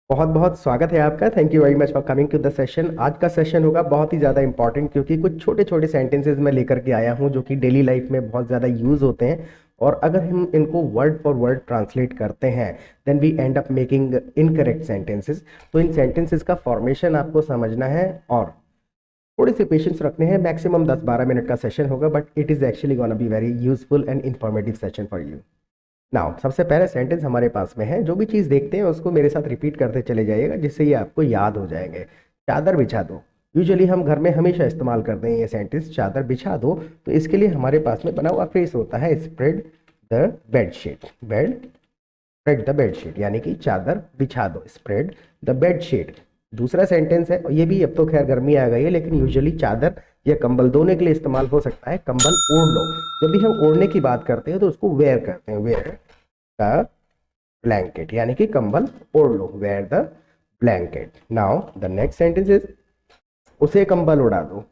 बहुत बहुत स्वागत है आपका। Thank you very much for coming to the session. आज का सेशन होगा बहुत ही ज़्यादा इंपॉर्टेंट, क्योंकि कुछ छोटे छोटे सेंटेंसेस मैं लेकर के आया हूँ जो कि डेली लाइफ में बहुत ज़्यादा यूज़ होते हैं। और अगर हम इनको वर्ड फॉर वर्ड ट्रांसलेट करते हैं then we end up making incorrect sentences. तो इन सेंटेंसेस का फॉर्मेशन आपको समझना है और थोड़े से पेशेंस रखने हैं। मैक्सिमम 10-12 मिनट का सेशन होगा, but it is actually gonna be very useful and informative session for you. Now सबसे पहले सेंटेंस हमारे पास में है। जो भी चीज़ देखते हैं उसको मेरे साथ रिपीट करते चले जाइएगा, जिससे ये आपको याद हो जाएंगे। चादर बिछा दो। यूजुअली हम घर में हमेशा इस्तेमाल करते हैं ये सेंटेंस, चादर बिछा दो। तो इसके लिए हमारे पास में बना हुआ फ्रेज होता है spread the bedsheet. Spread the bedsheet यानी कि चादर बिछा दो, स्प्रेड द बेडशीट। दूसरा सेंटेंस है, और ये भी अब तो खैर गर्मी आ गई है, लेकिन यूजुअली चादर या कंबल दोनों के लिए इस्तेमाल हो सकता है। कंबल ओढ़ लो। जब भी हम ओढ़ने की बात करते हैं तो उसको वेयर करते हैं, वेयर द ब्लैंकेट यानी कि कंबल ओढ़ लो, wear the blanket. Now the next sentence is उसे कंबल उड़ा दो।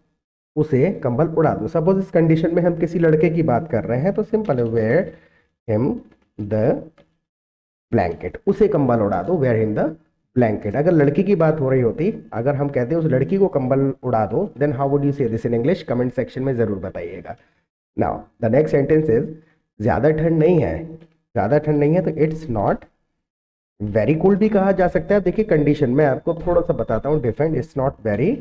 उसे कंबल उड़ा दो। सपोज इस कंडीशन में हम किसी लड़के की बात कर रहे हैं तो सिंपल है, वेयर हिम द ब्लैंकेट। उसे कंबल उड़ा दो, वेयर हिम द ब्लैंकेट। अगर लड़की की बात हो रही होती, अगर हम कहते हैं उस लड़की को कंबल उड़ा दो, देन हाउ वुड यू से this in English? Comment section में जरूर बताइएगा। Now the next sentence is ज्यादा ठंड नहीं है। ज्यादा ठंड नहीं है तो इट्स नॉट वेरी कोल्ड भी कहा जा सकता है। देखिए कंडीशन में आपको थोड़ा सा बताता हूँ different. It's not very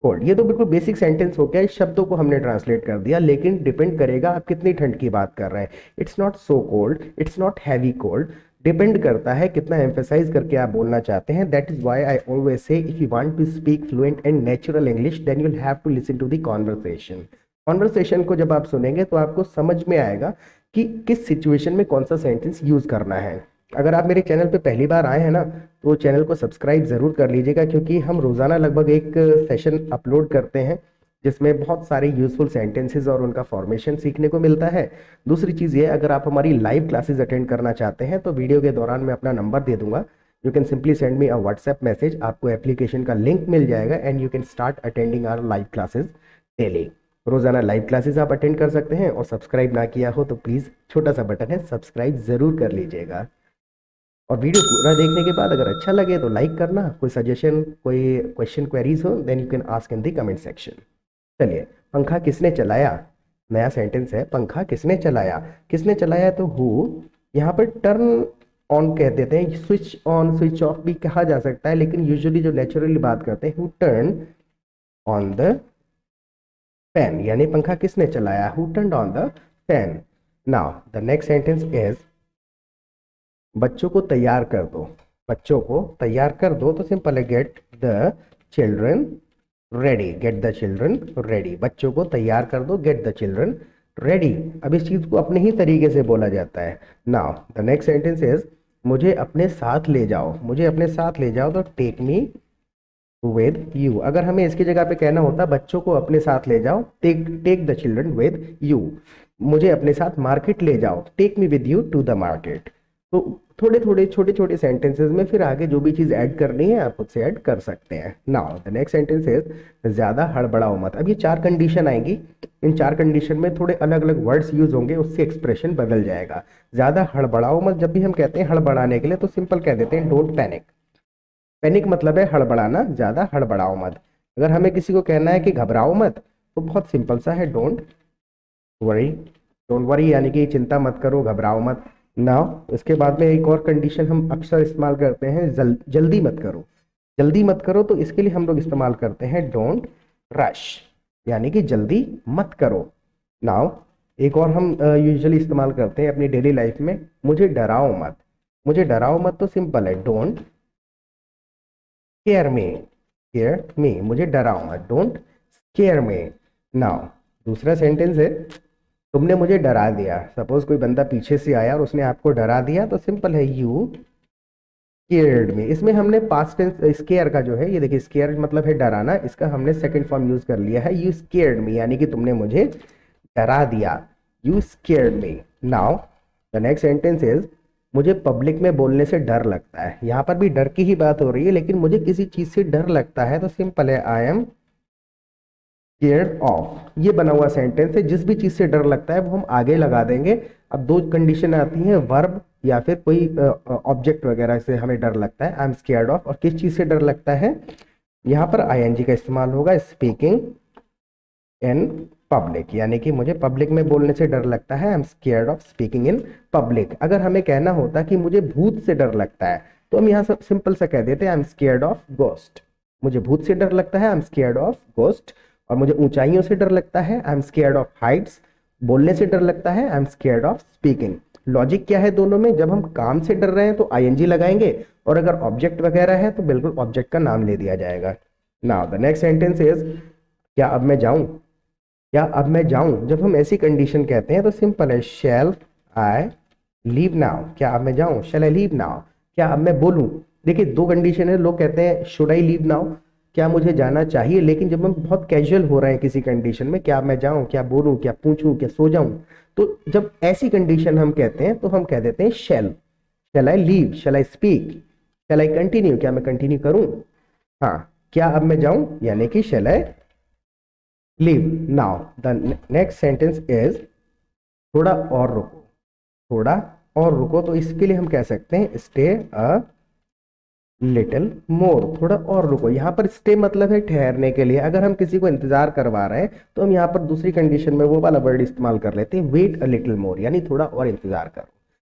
cold, ये तो बिल्कुल बेसिक सेंटेंस हो गया। इस शब्दों को हमने ट्रांसलेट कर दिया, लेकिन डिपेंड करेगा आप कितनी ठंड की बात कर रहे हैं। It's not so cold, it's not heavy cold. Depend करता है कितना एम्फेसाइज करके आप बोलना चाहते हैं। That is why I always say if you want to speak fluent and natural English then you will have to listen to the conversation. Conversation को जब आप सुनेंगे तो आपको समझ में आएगा कि किस सिचुएशन में कौन सा सेंटेंस यूज करना है। अगर आप मेरे चैनल पे पहली बार आए हैं ना, तो चैनल को सब्सक्राइब ज़रूर कर लीजिएगा, क्योंकि हम रोज़ाना लगभग एक सेशन अपलोड करते हैं जिसमें बहुत सारे यूजफुल सेंटेंसेस और उनका फॉर्मेशन सीखने को मिलता है। दूसरी चीज़ ये, अगर आप हमारी लाइव क्लासेस अटेंड करना चाहते हैं तो वीडियो के दौरान मैं अपना नंबर दे दूंगा। You can simply send me a WhatsApp message, आपको एप्लीकेशन का लिंक मिल जाएगा and you can start attending our live classes daily. रोज़ाना लाइव क्लासेस आप अटेंड कर सकते हैं। और सब्सक्राइब ना किया हो तो प्लीज़ छोटा सा बटन है, सब्सक्राइब ज़रूर कर लीजिएगा। और वीडियो पूरा देखने के बाद अगर अच्छा लगे तो लाइक करना। कोई सजेशन, कोई क्वेश्चन, क्वेरीज हो then you can ask in the comment section. चलिए, पंखा किसने चलाया? नया सेंटेंस है, पंखा किसने चलाया। किसने चलाया तो हु। यहाँ पर टर्न ऑन कह देते हैं, स्विच ऑन स्विच ऑफ भी कहा जा सकता है, लेकिन यूजुअली जो नेचुरली बात करते हैं, who turn on the fan, यानी पंखा किसने चलाया, who turn on the fan. Now the next sentence is बच्चों को तैयार कर दो। बच्चों को तैयार कर दो तो सिंपल है, get the children ready. Get the children ready, बच्चों को तैयार कर दो, गेट द चिल्ड्रन रेडी। अब इस चीज को अपने ही तरीके से बोला जाता है। Now the next sentence is मुझे अपने साथ ले जाओ। मुझे अपने साथ ले जाओ तो टेक मी विद यू। अगर हमें इसकी जगह पे कहना होता बच्चों को अपने साथ ले जाओ, take take the children with you. मुझे अपने साथ मार्केट ले जाओ, take me with you to the market. तो थोड़े थोड़े छोटे छोटे सेंटेंसेस में फिर आगे जो भी चीज ऐड करनी है आप खुद से ऐड कर सकते हैं। Now the next sentence is ज्यादा हड़बड़ाओ मत। अब ये 4 कंडीशन आएंगी। इन 4 कंडीशन में थोड़े अलग अलग वर्ड्स यूज होंगे, उससे एक्सप्रेशन बदल जाएगा। ज्यादा हड़बड़ाओ मत, जब भी हम कहते हैं हड़बड़ाने के लिए तो सिंपल कह देते हैं डोंट पैनिक। पैनिक मतलब है हड़बड़ाना, ज्यादा हड़बड़ाओ मत। अगर हमें किसी को कहना है कि घबराओ मत तो बहुत सिंपल सा है, डोंट वरी। डोंट वरी यानी कि चिंता मत करो, घबराओ मत। नाउ इसके बाद में एक और कंडीशन हम अक्सर इस्तेमाल करते हैं, जल्दी मत करो। जल्दी मत करो तो इसके लिए हम लोग इस्तेमाल करते हैं डोंट रश, यानी कि जल्दी मत करो। नाउ एक और हम यूजुअली इस्तेमाल करते हैं अपनी डेली लाइफ में, मुझे डराओ मत। मुझे डराओ मत तो सिंपल है, don't scare me. Scare me, मुझे डराओ मत, डोंट स्केयर मी। नाउ दूसरा सेंटेंस है, तुमने मुझे डरा दिया। सपोज कोई बंदा पीछे से आया और उसने आपको डरा दिया तो सिंपल है, यू स्केयर्ड मी। इसमें हमने पास्ट टेंस स्केयर का जो है, ये देखिए स्केयर मतलब है डराना, इसका हमने सेकंड फॉर्म यूज कर लिया है, यू स्केयर्ड मी, यानी कि तुमने मुझे डरा दिया, you scared me. Now the next sentence is मुझे पब्लिक में बोलने से डर लगता है। यहाँ पर भी डर की ही बात हो रही है, लेकिन मुझे किसी चीज से डर लगता है तो सिंपल है, आई एम स्केयर्ड ऑफ, ये बना हुआ सेंटेंस है। जिस भी चीज से डर लगता है वो हम आगे लगा देंगे। अब दो कंडीशन आती हैं, वर्ब या फिर कोई ऑब्जेक्ट वगैरह से हमें डर लगता है, आई एम स्केयर्ड ऑफ। और किस चीज से डर लगता है, यहाँ पर आईएनजी का इस्तेमाल होगा, स्पीकिंग इन पब्लिक, यानी कि मुझे पब्लिक में बोलने से डर लगता है, I am scared of speaking in public. अगर हमें कहना होता कि मुझे भूत से डर लगता है तो हम यहाँ सब सिंपल सा कह देते हैं, I am scared of ghost. मुझे भूत से डर लगता है, I am scared of ghost. और मुझे ऊंचाइयों से डर लगता है, I am scared of Heights. बोलने से डर लगता है, I am scared of speaking. Logic क्या है दोनों में, जब हम काम से डर रहे हैं तो आईएनजी लगाएंगे, और अगर ऑब्जेक्ट वगैरह है तो बिल्कुल ऑब्जेक्ट का नाम ले दिया जाएगा। Now the next sentence is, क्या अब मैं जाऊं, क्या अब मैं जाऊं। जब हम ऐसी कंडीशन कहते हैं तो सिंपल है, शैल आई लीव नाउ, क्या अब मैं जाऊं, शैल आई लीव नाउ, क्या अब मैं बोलूं। देखिए दो कंडीशन है, लोग कहते हैं शुड आई लीव नाउ, क्या मुझे जाना चाहिए। लेकिन जब हम बहुत कैजुअल हो रहे हैं किसी कंडीशन में, क्या मैं जाऊं, क्या बोलूं, क्या पूछूं, क्या सो जाऊं, तो जब ऐसी कंडीशन हम कहते हैं तो हम कह देते हैं shall I leave, shall I speak, shall I continue, क्या मैं कंटिन्यू करूं। हाँ, क्या अब मैं जाऊं यानी कि shall I leave now. The next sentence is, थोड़ा और रुको, थोड़ा और रुको। तो इसके लिए हम कह सकते हैं स्टे अ लिटिल मोर, थोड़ा और रुको। यहाँ पर स्टे मतलब है ठहरने के लिए। अगर हम किसी को इंतजार करवा रहे हैं तो हम यहाँ पर दूसरी कंडीशन में वो वाला वर्ड इस्तेमाल कर लेते हैं, वेट अ लिटिल मोर, यानी थोड़ा और इंतजार करो।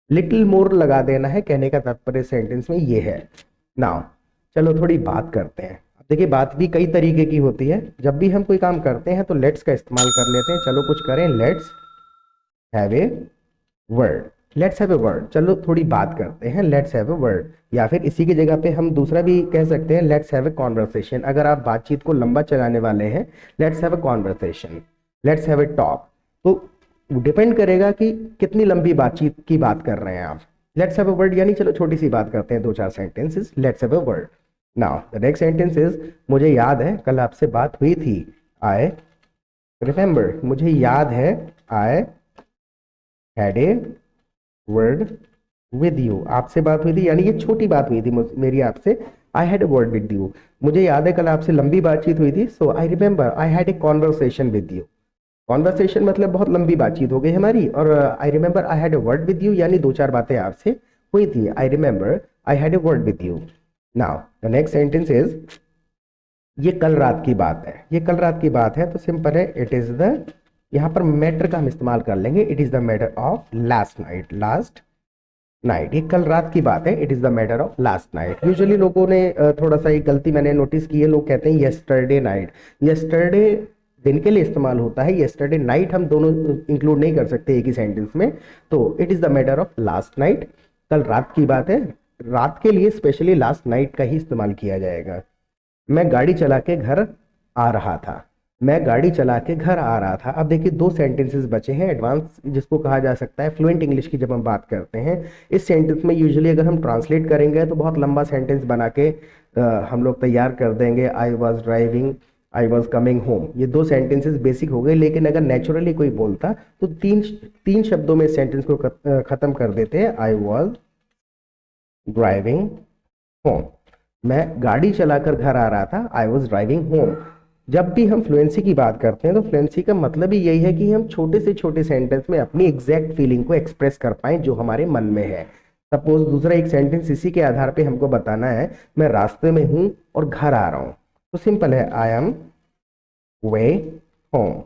लिटिल मोर लगा देना है, कहने का तात्पर्य सेंटेंस में ये है। नाउ चलो थोड़ी बात करते हैं। देखिए बात भी कई तरीके की होती है। जब भी हम कोई काम करते हैं तो लेट्स का इस्तेमाल कर लेते हैं। चलो कुछ करें, let's have a word, let's have a word. चलो थोड़ी बात करते हैं, लेट्स हैव ए वर्ड। या फिर इसी की जगह पे हम दूसरा भी कह सकते हैं, लेट्स हैव ए कॉन्वर्सेशन। अगर आप बातचीत को लंबा चलाने वाले हैं, let's have a conversation, let's have a talk. तो डिपेंड करेगा कि कितनी लंबी बातचीत की बात कर रहे हैं आप। लेट्स हैव ए वर्ड यानी चलो छोटी सी बात करते हैं, दो चार sentences, let's have a word. Now the next sentence is, मुझे याद है कल आपसे बात हुई थी, आई रिमेंबर, मुझे याद है, आई had a word with you, आपसे बात हुई थी, यानी ये छोटी बात हुई थी मेरी आपसे, I had a word with you. मुझे याद है कल आपसे लंबी बातचीत हुई थी, so I remember I had a conversation with you. Conversation मतलब बहुत लंबी बातचीत हो गई हमारी, और I remember I had a word with you यानी दो चार बातें आपसे हुई थी, I remember I had a word with you. Now the next sentence is, ये कल रात की बात है, ये कल रात की बात है। तो सिंपल है, इट इज द, यहाँ पर मैटर का हम इस्तेमाल कर लेंगे, it is the matter of last night, last night, ये कल रात की बात है, it is the matter of last night. Usually लोगों ने थोड़ा सा एक गलती मैंने नोटिस की है, लोग कहते हैं यस्टरडे नाइट। यस्टरडे दिन के लिए इस्तेमाल होता है, यस्टरडे नाइट हम दोनों इंक्लूड नहीं कर सकते एक ही सेंटेंस में। तो it is the matter of last night, कल रात की बात है, रात के लिए स्पेशली लास्ट नाइट का ही इस्तेमाल किया जाएगा। मैं गाड़ी चला के घर आ रहा था, मैं गाड़ी चला के घर आ रहा था। अब देखिए दो सेंटेंसेस बचे हैं एडवांस, जिसको कहा जा सकता है फ्लुएंट इंग्लिश की। जब हम बात करते हैं इस सेंटेंस में, यूजुअली अगर हम ट्रांसलेट करेंगे तो बहुत लंबा सेंटेंस बना के हम लोग तैयार कर देंगे, I was driving, I was coming home. ये दो सेंटेंसेस बेसिक हो गए, लेकिन अगर नेचुरली कोई बोलता तो तीन शब्दों में सेंटेंस को खत्म कर देते हैं, आई वॉज ड्राइविंग होम, मैं गाड़ी चलाकर घर आ रहा था, आई वॉज ड्राइविंग होम। जब भी हम फ्लुएंसी की बात करते हैं तो फ्लुएंसी का मतलब ही यही है कि हम छोटे से छोटे सेंटेंस में अपनी एग्जैक्ट फीलिंग को एक्सप्रेस कर पाएं जो हमारे मन में है। सपोज दूसरा एक सेंटेंस इसी के आधार पे हमको बताना है, मैं रास्ते में हूं और घर आ रहा हूं। तो सिंपल है, I am way home,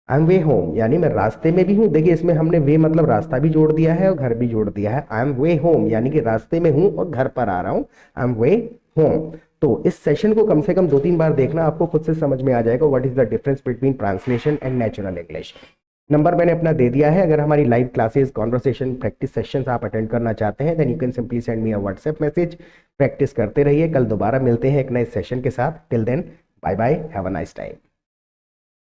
I am way home यानी मैं रास्ते में भी हूँ। देखिए इसमें हमने वे मतलब रास्ता भी जोड़ दिया है और घर भी जोड़ दिया है। आई एम वे होम यानी कि रास्ते में हूँ और घर पर आ रहा हूँ, आई एम वे होम। तो इस सेशन को कम से कम 2-3 बार देखना, आपको खुद से समझ में आ जाएगा what is the difference between translation and natural English. Number मैंने अपना दे दिया है। अगर हमारी live classes, conversation, practice sessions आप अटेंड करना चाहते हैं then you can simply send me a WhatsApp message. Practice करते रहिए, कल दोबारा मिलते हैं एक नए सेशन के साथ। Till then bye bye, have a nice time.